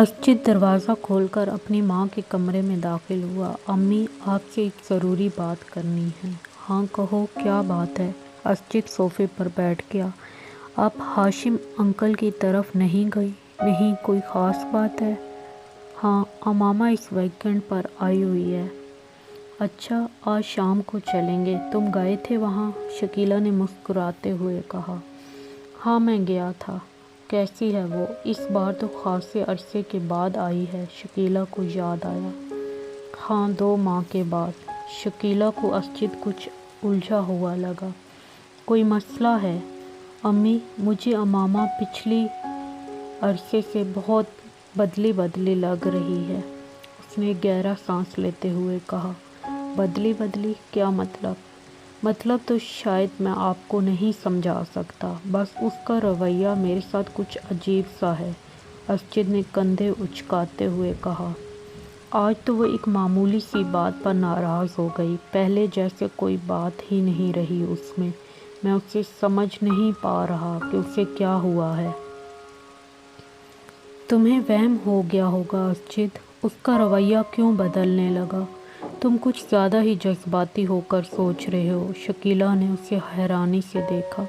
असजिद दरवाज़ा खोलकर अपनी माँ के कमरे में दाखिल हुआ। अम्मी, आपसे एक ज़रूरी बात करनी है। हाँ कहो, क्या बात है? असजिद सोफ़े पर बैठ गया। आप हाशिम अंकल की तरफ नहीं गई? नहीं, कोई ख़ास बात है? हाँ, अमामा इस वीकेंड पर आई हुई है। अच्छा, आज शाम को चलेंगे। तुम गए थे वहाँ? शकीला ने मुस्कुराते हुए कहा। हाँ, मैं गया था। कैसी है वो? इस बार तो खासे अरसे के बाद आई है, शकीला को याद आया। हाँ, 2 माह के बाद। शकीला को असजिद कुछ उलझा हुआ लगा। कोई मसला है? अम्मी, मुझे अमामा पिछली अरसे से बहुत बदली बदली लग रही है। उसने गहरा सांस लेते हुए कहा। बदली बदली? क्या मतलब? मतलब तो शायद मैं आपको नहीं समझा सकता, बस उसका रवैया मेरे साथ कुछ अजीब सा है। असजिद ने कंधे उचकाते हुए कहा। आज तो वो एक मामूली सी बात पर नाराज़ हो गई। पहले जैसे कोई बात ही नहीं रही उसमें। मैं उसे समझ नहीं पा रहा कि उसे क्या हुआ है। तुम्हें वहम हो गया होगा असजिद। उसका रवैया क्यों बदलने लगा? तुम कुछ ज़्यादा ही जज्बाती होकर सोच रहे हो। शकीला ने उसे हैरानी से देखा।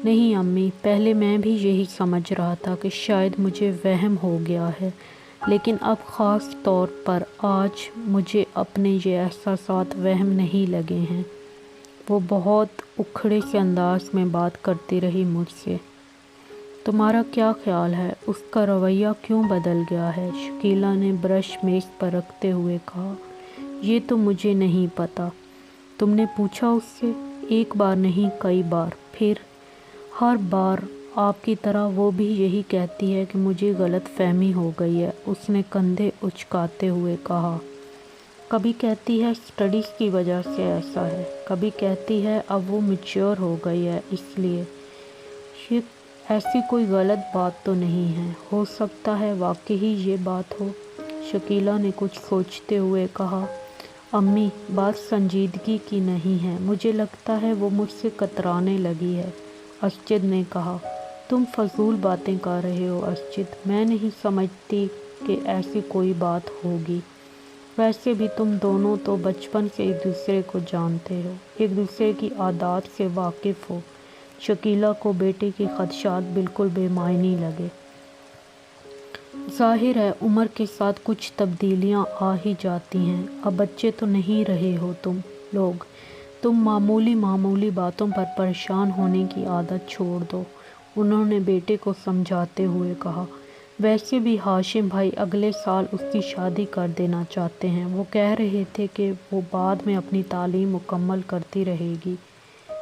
नहीं अम्मी, पहले मैं भी यही समझ रहा था कि शायद मुझे वहम हो गया है, लेकिन अब ख़ास तौर पर आज मुझे अपने ये एहसासात वहम नहीं लगे हैं। वो बहुत उखड़े से अंदाज में बात करती रही मुझसे। तुम्हारा क्या ख्याल है, उसका रवैया क्यों बदल गया है? शकीला ने ब्रश मेज़ पर रखते हुए कहा। ये तो मुझे नहीं पता। तुमने पूछा उससे? एक बार नहीं, कई बार। फिर? हर बार आपकी तरह वो भी यही कहती है कि मुझे गलत फहमी हो गई है। उसने कंधे उचकाते हुए कहा। कभी कहती है स्टडीज़ की वजह से ऐसा है, कभी कहती है अब वो मैच्योर हो गई है इसलिए। ये ऐसी कोई गलत बात तो नहीं है। हो सकता है वाकई ही ये बात हो। शकीला ने कुछ सोचते हुए कहा। अम्मी, बात संजीदगी की नहीं है। मुझे लगता है वो मुझसे कतराने लगी है। असजिद ने कहा। तुम फजूल बातें कर रहे हो असजिद। मैं नहीं समझती कि ऐसी कोई बात होगी। वैसे भी तुम दोनों तो बचपन से एक दूसरे को जानते हो, एक दूसरे की आदत से वाकिफ़ हो। शकीला को बेटे के खदशात बिल्कुल बेमायनी लगे। ज़ाहिर है उम्र के साथ कुछ तब्दीलियां आ ही जाती हैं। अब बच्चे तो नहीं रहे हो तुम लोग। तुम मामूली बातों पर परेशान होने की आदत छोड़ दो, उन्होंने बेटे को समझाते हुए कहा। वैसे भी हाशिम भाई अगले साल उसकी शादी कर देना चाहते हैं। वो कह रहे थे कि वो बाद में अपनी तालीम मुकम्मल करती रहेगी।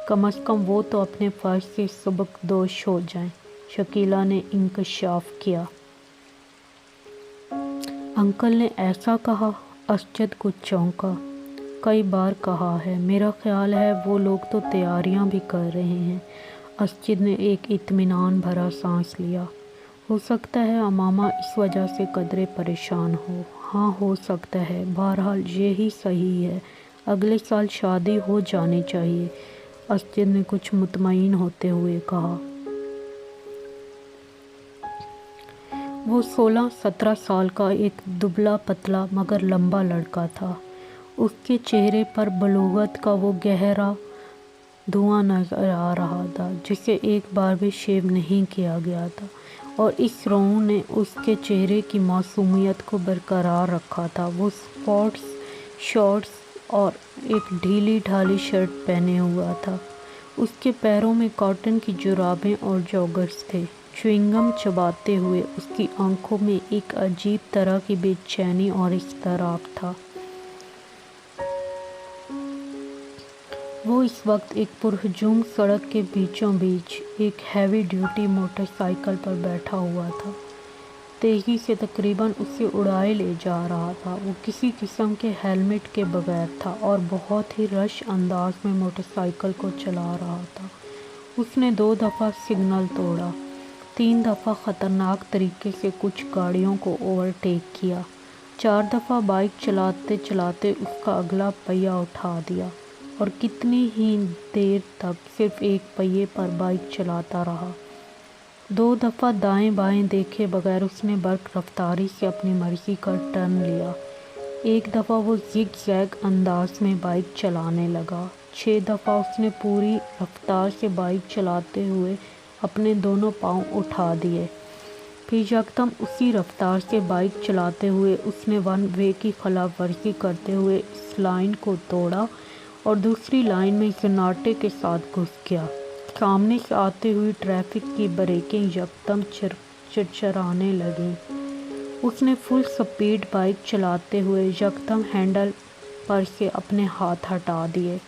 कम अज़ कम वो तो अपने फ़र्ज से सबकदोश हो जाए। शकीला ने इंकशाफ किया। अंकल ने ऐसा कहा? असजिद कुछ चौंका। कई बार कहा है। मेरा ख्याल है वो लोग तो तैयारियां भी कर रहे हैं। असजिद ने एक इत्मीनान भरा सांस लिया। हो सकता है अमामा इस वजह से कदरे परेशान हो। हाँ, हो सकता है। बहरहाल ये ही सही है। अगले साल शादी हो जानी चाहिए, असजिद ने कुछ मुतमईन होते हुए कहा। वो 16-17 साल का एक दुबला पतला मगर लंबा लड़का था। उसके चेहरे पर बलूगत का वो गहरा धुआं नजर आ रहा था जिसे एक बार भी शेव नहीं किया गया था, और इस रौं ने उसके चेहरे की मासूमियत को बरकरार रखा था। वो स्पोर्ट्स शॉर्ट्स और एक ढीली ढाली शर्ट पहने हुआ था। उसके पैरों में कॉटन की जुराबें और जॉगर्स थे। च्युइंगम चबाते हुए उसकी आंखों में एक अजीब तरह की बेचैनी और इज़्तिराब था। वो इस वक्त एक पुरहजूम सड़क के बीचों बीच एक हैवी ड्यूटी मोटरसाइकिल पर बैठा हुआ था। तेज़ी से तकरीबन उसे उड़ाए ले जा रहा था। वो किसी किस्म के हेलमेट के बगैर था और बहुत ही रश अंदाज में मोटरसाइकिल को चला रहा था। उसने 2 दफ़ा सिग्नल तोड़ा, 3 दफ़ा ख़तरनाक तरीके से कुछ गाड़ियों को ओवरटेक किया, 4 दफ़ा बाइक चलाते चलाते उसका अगला पहिया उठा दिया और कितनी ही देर तक सिर्फ एक पहिए पर बाइक चलाता रहा। 2 दफ़ा दाएं बाएं देखे बगैर उसने बर्क रफ्तारी से अपनी मर्जी का टर्न लिया। एक दफ़ा वो जिग जैग अंदाज में बाइक चलाने लगा। 6 दफ़ा उसने पूरी रफ्तार से बाइक चलाते हुए अपने दोनों पाँव उठा दिए। फिर यकदम उसी रफ्तार से बाइक चलाते हुए उसने वन वे की खिलाफ वर्जी करते हुए इस लाइन को तोड़ा और दूसरी लाइन में सन्नाटे के साथ घुस गया। सामने से आती हुई ट्रैफिक की ब्रेकें यकदम चिरचिराने लगीं। उसने फुल स्पीड बाइक चलाते हुए यकदम हैंडल पर से अपने हाथ हटा दिए।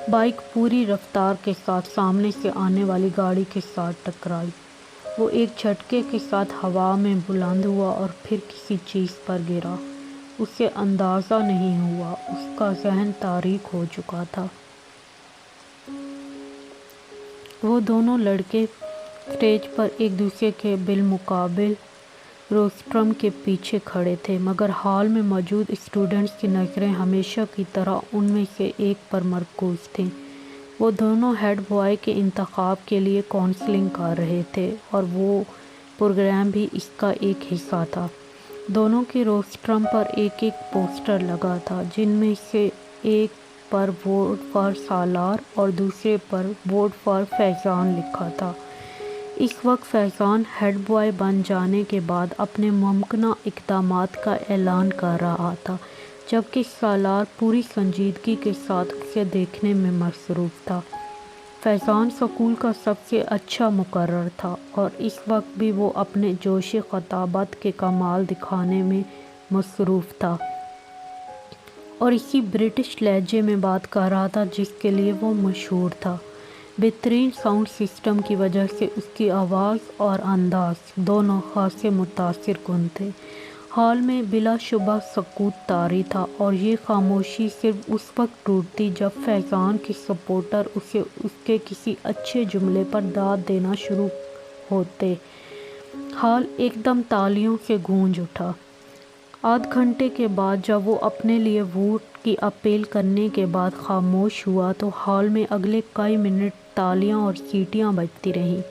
बाइक पूरी रफ्तार के साथ सामने से आने वाली गाड़ी के साथ टकराई। वो एक झटके के साथ हवा में बुलंद हुआ और फिर किसी चीज़ पर गिरा। उसे अंदाज़ा नहीं हुआ, उसका ज़हन तारीक हो चुका था। वो दोनों लड़के स्टेज पर एक दूसरे के बिलमुकाबिल रोस्ट्रम के पीछे खड़े थे, मगर हॉल में मौजूद स्टूडेंट्स की नज़रें हमेशा की तरह उनमें से एक पर मरकूज़ थीं। वो दोनों हेड बॉय के इंतखाब के लिए काउंसलिंग कर रहे थे और वो प्रोग्राम भी इसका एक हिस्सा था। दोनों के रोस्ट्रम पर एक एक पोस्टर लगा था, जिनमें से एक पर वोट फॉर सालार और दूसरे पर वोट फॉर फैज़ान लिखा था। इस वक्त फैज़ान हेड बॉय बन जाने के बाद अपने मुमकिन इक़दामात का ऐलान कर रहा था, जबकि सालार पूरी संजीदगी के साथ उसे देखने में मसरूफ़ था। फैज़ान स्कूल का सबसे अच्छा मुकर्रर था और इस वक्त भी वो अपने जोश ख़ताबत के कमाल दिखाने में मसरूफ़ था और इसी ब्रिटिश लहजे में बात कर रहा था जिसके लिए वो मशहूर था। बेहतरीन साउंड सिस्टम की वजह से उसकी आवाज़ और अंदाज़ दोनों खासे मुतासिर कुन थे। हॉल में बिलाशुबा सकूत तारी था और ये खामोशी सिर्फ उस वक्त टूटती जब फैज़ान के सपोर्टर उसे उसके किसी अच्छे जुमले पर दाद देना शुरू होते। हॉल एकदम तालियों से गूंज उठा। आध घंटे के बाद जब वो अपने लिए वोट की अपील करने के बाद खामोश हुआ तो हॉल में अगले कई मिनट तालियां और सीटियां बजती रहीं।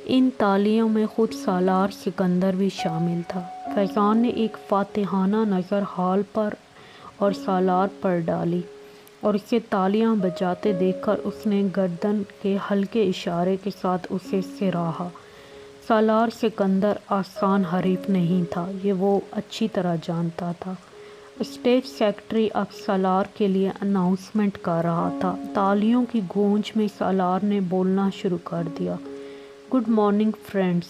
इन तालियों में ख़ुद सालार सिकंदर भी शामिल था। फैज़ान ने एक फातिहाना नज़र हॉल पर और सालार पर डाली और उसे तालियां बजाते देखकर उसने गर्दन के हल्के इशारे के साथ उसे सिराहा। सालार सिकंदर आसान हरीफ नहीं था, ये वो अच्छी तरह जानता था। स्टेज सेक्रेटरी अब सालार के लिए अनाउंसमेंट कर रहा था। तालियों की गूंज में सालार ने बोलना शुरू कर दिया। Good morning friends.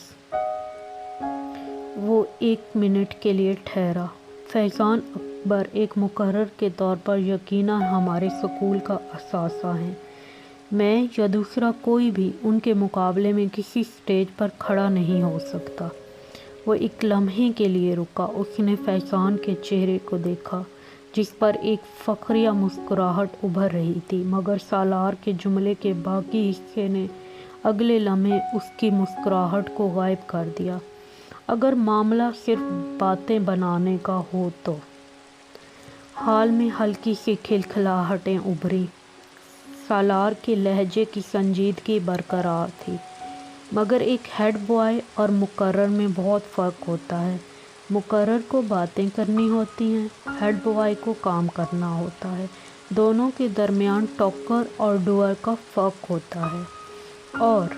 वो 1 मिनट के लिए ठहरा। फैज़ान अकबर एक मुकर्रर के तौर पर यकीनन हमारे स्कूल का असासा हैं। मैं या दूसरा कोई भी उनके मुकाबले में किसी स्टेज पर खड़ा नहीं हो सकता। वो एक लम्हे के लिए रुका। उसने फैज़ान के चेहरे को देखा जिस पर एक फ़ख्रिया मुस्कुराहट उभर रही थी, मगर सालार के जुमले के बाकी हिस्से ने अगले लम्हे उसकी मुस्कुराहट को गायब कर दिया। अगर मामला सिर्फ बातें बनाने का हो तो। हाल में हल्की सी खिलखिलाहटें उभरी। सालार के लहजे की संजीदगी बरकरार थी, मगर एक हेड बॉय और मुकर्रर में बहुत फ़र्क होता है। मुकर्रर को बातें करनी होती हैं, हेड बॉय को काम करना होता है। दोनों के दरमियान टॉकर और डूअर का फ़र्क होता है और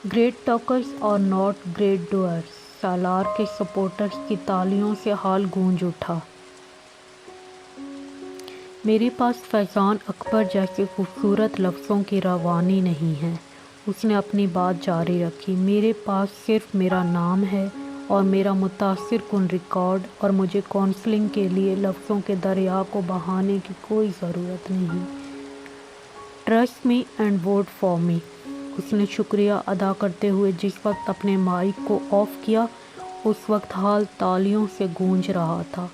ग्रेट टॉकर्स और नॉट ग्रेट डूअर्स। सालार के सपोर्टर्स की तालियों से हाल गूंज उठा। मेरे पास फैज़ान अकबर जैसे खूबसूरत लफ्ज़ों की रवानी नहीं है, उसने अपनी बात जारी रखी। मेरे पास सिर्फ मेरा नाम है और मेरा मुतासिर कुन रिकॉर्ड, और मुझे काउंसलिंग के लिए लफ्ज़ों के दरिया को बहाने की कोई ज़रूरत नहीं। Trust me and vote for me. उसने शुक्रिया अदा करते हुए जिस वक्त अपने माइक को ऑफ़ किया, उस वक्त हाल तालियों से गूंज रहा था।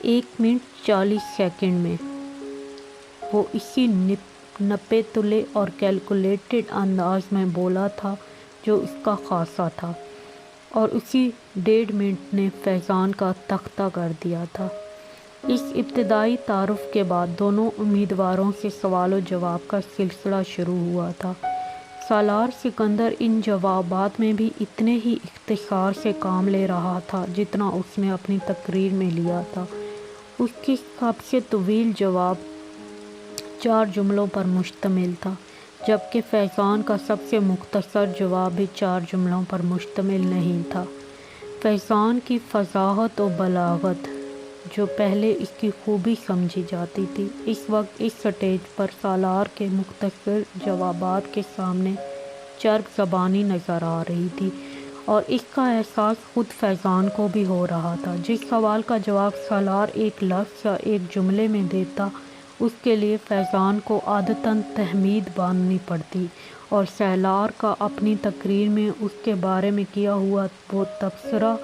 1 मिनट 40 सेकंड में वो इसी नपे तुले और कैलकुलेटेड अंदाज में बोला था जो उसका खासा था, और उसी 1.5 मिनट ने फैज़ान का तख्ता कर दिया था। इस इब्तदाई तारुफ के बाद दोनों उम्मीदवारों से सवाल और जवाब का सिलसिला शुरू हुआ था। सालार सिकंदर इन जवाबात में भी इतने ही इख्तिसार से काम ले रहा था जितना उसने अपनी तकरीर में लिया था। उसकी सबसे तवील जवाब 4 जुमलों पर मुश्तमिल था, जबकि फैज़ान का सबसे मुख्तसर जवाब भी 4 जुमलों पर मुश्तमिल नहीं था। फैज़ान की फ़साहत और बलागत, जो पहले इसकी खूबी समझी जाती थी, इस वक्त इस स्टेज पर सालार के मुख्तसर जवाबात के सामने चर्ब ज़बानी नज़र आ रही थी, और इसका एहसास खुद फैज़ान को भी हो रहा था। जिस सवाल का जवाब सालार एक लफ्ज़ या एक जुमले में देता, उसके लिए फैज़ान को आदतन तहमीद बांधनी पड़ती, और सालार का अपनी तकरीर में उसके बारे में किया हुआ वो तबसरा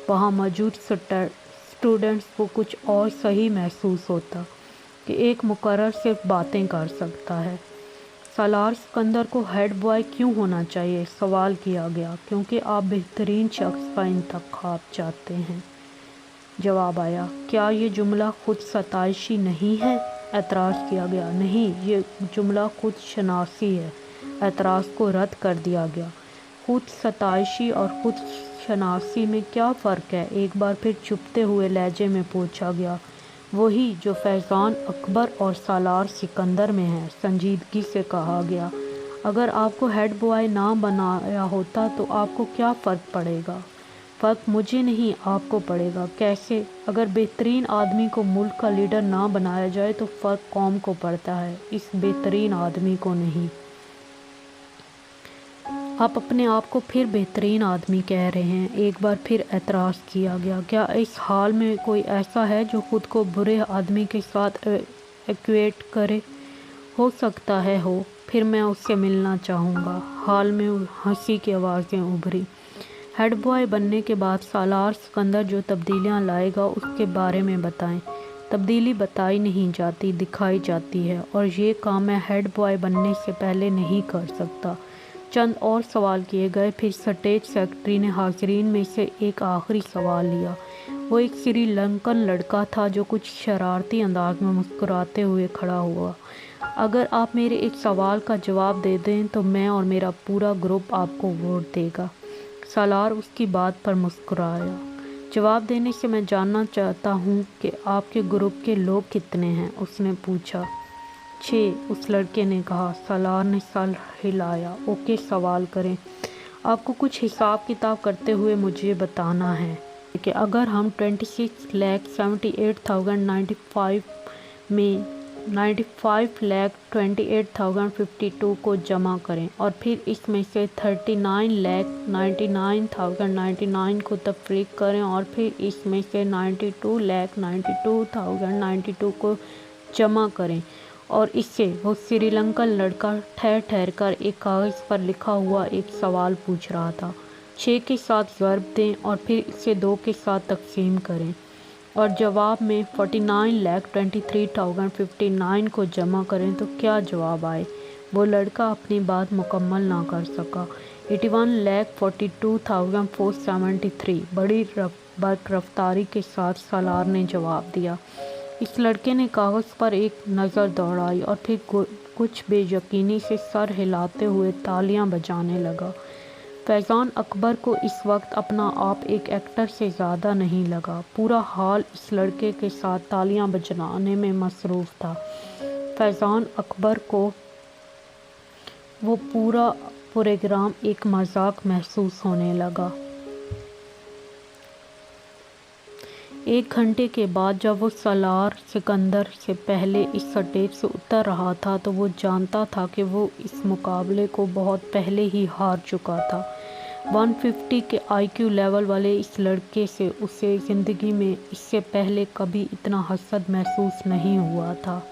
वहाँ मौजूद स्टूडेंट्स को कुछ और सही महसूस होता कि एक मुकर्रर सिर्फ बातें कर सकता है। सालार सिकंदर को हेड बॉय क्यों होना चाहिए? सवाल किया गया। क्योंकि आप बेहतरीन शख्स का इंतखाब चाहते हैं। जवाब आया, क्या ये जुमला खुद सताइशी नहीं है? एतराज़ किया गया, नहीं, ये जुमला खुद शनासी है। एतराज़ को रद्द कर दिया गया। खुद सताइशी और खुद शनासी में क्या फ़र्क है? एक बार फिर चुपते हुए लहजे में पूछा गया। वही जो फैज़ान अकबर और सालार सिकंदर में है, संजीदगी से कहा गया। अगर आपको हेड बॉय ना बनाया होता तो आपको क्या फ़र्क पड़ेगा? फ़र्क मुझे नहीं, आपको पड़ेगा। कैसे? अगर बेहतरीन आदमी को मुल्क का लीडर ना बनाया जाए तो फ़र्क कौम को पड़ता है, इस बेहतरीन आदमी को नहीं। आप अपने आप को फिर बेहतरीन आदमी कह रहे हैं। एक बार फिर एतराज़ किया गया। क्या इस हाल में कोई ऐसा है जो ख़ुद को बुरे आदमी के साथ इक्वेट करे? हो सकता है हो, फिर मैं उससे मिलना चाहूँगा। हाल में हंसी की आवाज़ें उभरी। हेड बॉय बनने के बाद सालार सिकंदर जो तब्दीलियाँ लाएगा उसके बारे में बताएं। तब्दीली बताई नहीं जाती, दिखाई जाती है, और ये काम मैं हेड बॉय बनने से पहले नहीं कर सकता। चंद और सवाल किए गए। फिर स्टेज सेक्रेटरी ने हाज़रीन में से एक आखिरी सवाल लिया। वो एक श्रीलंकन लड़का था जो कुछ शरारती अंदाज में मुस्कुराते हुए खड़ा हुआ। अगर आप मेरे एक सवाल का जवाब दे दें तो मैं और मेरा पूरा ग्रुप आपको वोट देगा। सालार उसकी बात पर मुस्कुराया। जवाब देने से मैं जानना चाहता हूँ कि आपके ग्रुप के लोग कितने हैं? उसने पूछा। 6, उस लड़के ने कहा। सालार ने सर हिलाया। ओके, सवाल करें। आपको कुछ हिसाब किताब करते हुए मुझे बताना है कि अगर हम 26,78,095 में 95,28,052 को जमा करें और फिर इसमें से 39,99,099 को तफरीक करें और फिर इसमें से 92,92,092 को जमा करें, और इससे वो श्रीलंकन लड़का ठहर ठहर कर एक कागज़ पर लिखा हुआ एक सवाल पूछ रहा था। 6 के साथ ज़र्ब दें और फिर इसे 2 के साथ तकसीम करें और जवाब में 49,23,059 को जमा करें तो क्या जवाब आए? वो लड़का अपनी बात मुकम्मल ना कर सका। 81,42,473 बड़ी रफ्तारी के साथ सालार ने जवाब दिया। इस लड़के ने कागज़ पर एक नज़र दौड़ाई और फिर कुछ बेयकीनी से सर हिलाते हुए तालियां बजाने लगा। फैज़ान अकबर को इस वक्त अपना आप एक एक्टर से ज़्यादा नहीं लगा। पूरा हाल इस लड़के के साथ तालियां बजाने में मसरूफ़ था। फैज़ान अकबर को वो पूरा प्रोग्राम एक मजाक महसूस होने लगा। 1 घंटे के बाद जब वो सालार सिकंदर से पहले इस स्टेज से उतर रहा था तो वो जानता था कि वो इस मुकाबले को बहुत पहले ही हार चुका था। 150 के IQ लेवल वाले इस लड़के से उसे ज़िंदगी में इससे पहले कभी इतना हसद महसूस नहीं हुआ था।